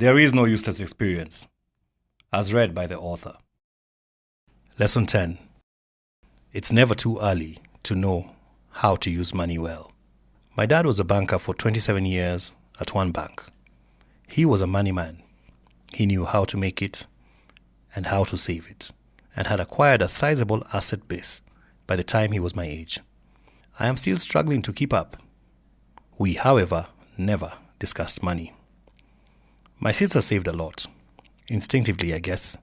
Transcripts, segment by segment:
There is no useless experience, as read by the author. Lesson 10. It's never too early to know how to use money well. My dad was a banker for 27 years at one bank. He was a money man. He knew how to make it and how to save it, and had acquired a sizable asset base by the time he was my age. I am still struggling to keep up. We, however, never discussed money. My sister saved a lot, instinctively I guess,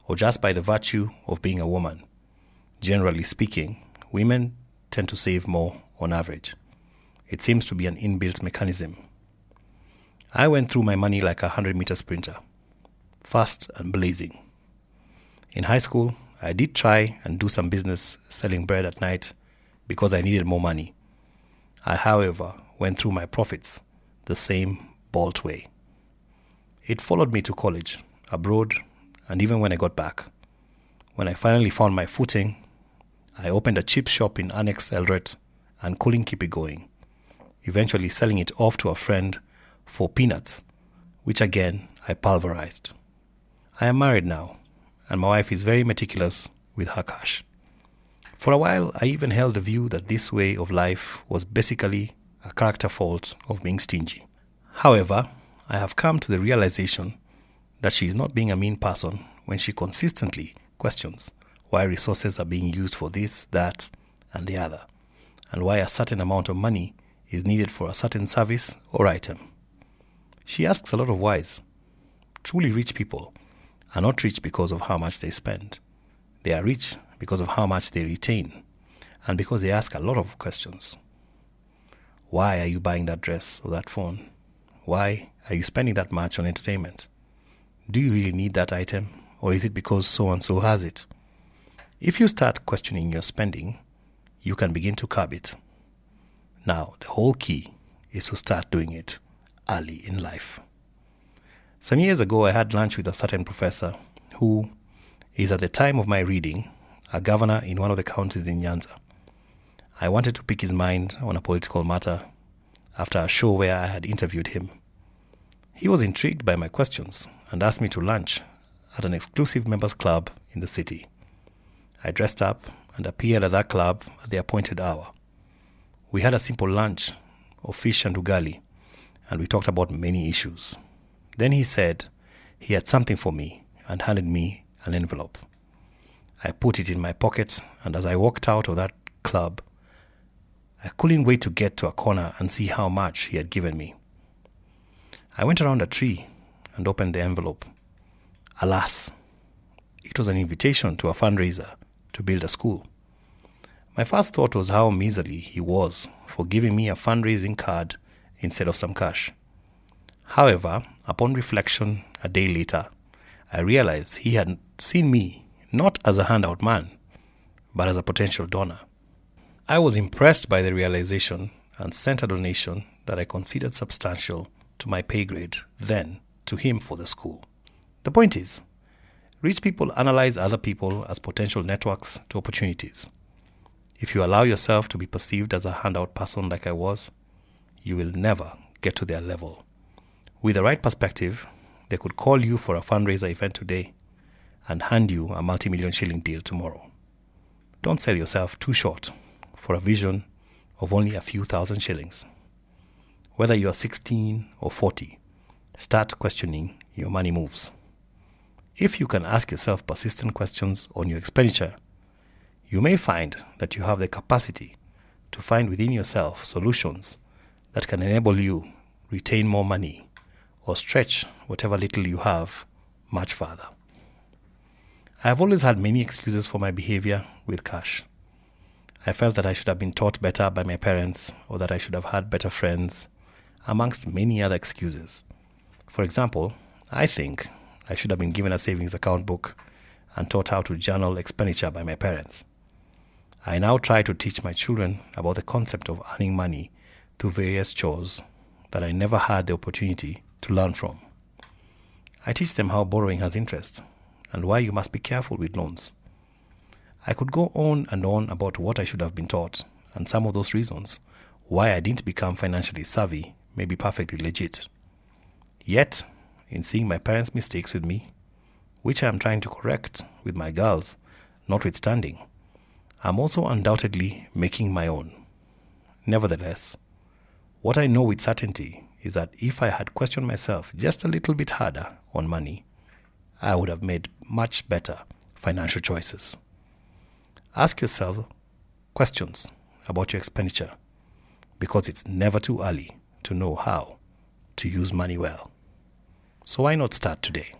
or just by the virtue of being a woman. Generally speaking, women tend to save more on average. It seems to be an inbuilt mechanism. I went through my money like a 100-meter sprinter, fast and blazing. In high school, I did try and do some business selling bread at night because I needed more money. I, however, went through my profits the same bolt way. It followed me to college, abroad, and even when I got back. When I finally found my footing, I opened a chip shop in Annex Eldoret and couldn't keep it going, eventually selling it off to a friend for peanuts, which again I pulverized. I am married now, and my wife is very meticulous with her cash. For a while, I even held the view that this way of life was basically a character fault of being stingy. However, I have come to the realization that she is not being a mean person when she consistently questions why resources are being used for this, that, and the other, and why a certain amount of money is needed for a certain service or item. She asks a lot of whys. Truly rich people are not rich because of how much they spend. They are rich because of how much they retain, and because they ask a lot of questions. Why are you buying that dress or that phone? Why are you spending that much on entertainment? Do you really need that item, or is it because so-and-so has it? If you start questioning your spending, you can begin to curb it. Now, the whole key is to start doing it early in life. Some years ago, I had lunch with a certain professor who is, at the time of my reading, a governor in one of the counties in Nyanza. I wanted to pick his mind on a political matter after a show where I had interviewed him. He was intrigued by my questions and asked me to lunch at an exclusive members club in the city. I dressed up and appeared at that club at the appointed hour. We had a simple lunch of fish and ugali, and we talked about many issues. Then he said he had something for me and handed me an envelope. I put it in my pocket, and as I walked out of that club, I couldn't wait to get to a corner and see how much he had given me. I went around a tree and opened the envelope. Alas, it was an invitation to a fundraiser to build a school. My first thought was how miserly he was for giving me a fundraising card instead of some cash. However, upon reflection a day later, I realized he had seen me not as a handout man, but as a potential donor. I was impressed by the realization and sent a donation that I considered substantial to my pay grade then to him for the school. The point is, rich people analyze other people as potential networks to opportunities. If you allow yourself to be perceived as a handout person like I was, you will never get to their level. With the right perspective, they could call you for a fundraiser event today and hand you a multi-million shilling deal tomorrow. Don't sell yourself too short for a vision of only a few thousand shillings. Whether you are 16 or 40, start questioning your money moves. If you can ask yourself persistent questions on your expenditure, you may find that you have the capacity to find within yourself solutions that can enable you retain more money or stretch whatever little you have much further. I have always had many excuses for my behavior with cash. I felt that I should have been taught better by my parents, or that I should have had better friends, amongst many other excuses. For example, I think I should have been given a savings account book and taught how to journal expenditure by my parents. I now try to teach my children about the concept of earning money through various chores that I never had the opportunity to learn from. I teach them how borrowing has interest and why you must be careful with loans. I could go on and on about what I should have been taught, and some of those reasons why I didn't become financially savvy may be perfectly legit. Yet, in seeing my parents' mistakes with me, which I am trying to correct with my girls, notwithstanding, I'm also undoubtedly making my own. Nevertheless, what I know with certainty is that if I had questioned myself just a little bit harder on money, I would have made much better financial choices. Ask yourself questions about your expenditure, because it's never too early to know how to use money well. So why not start today?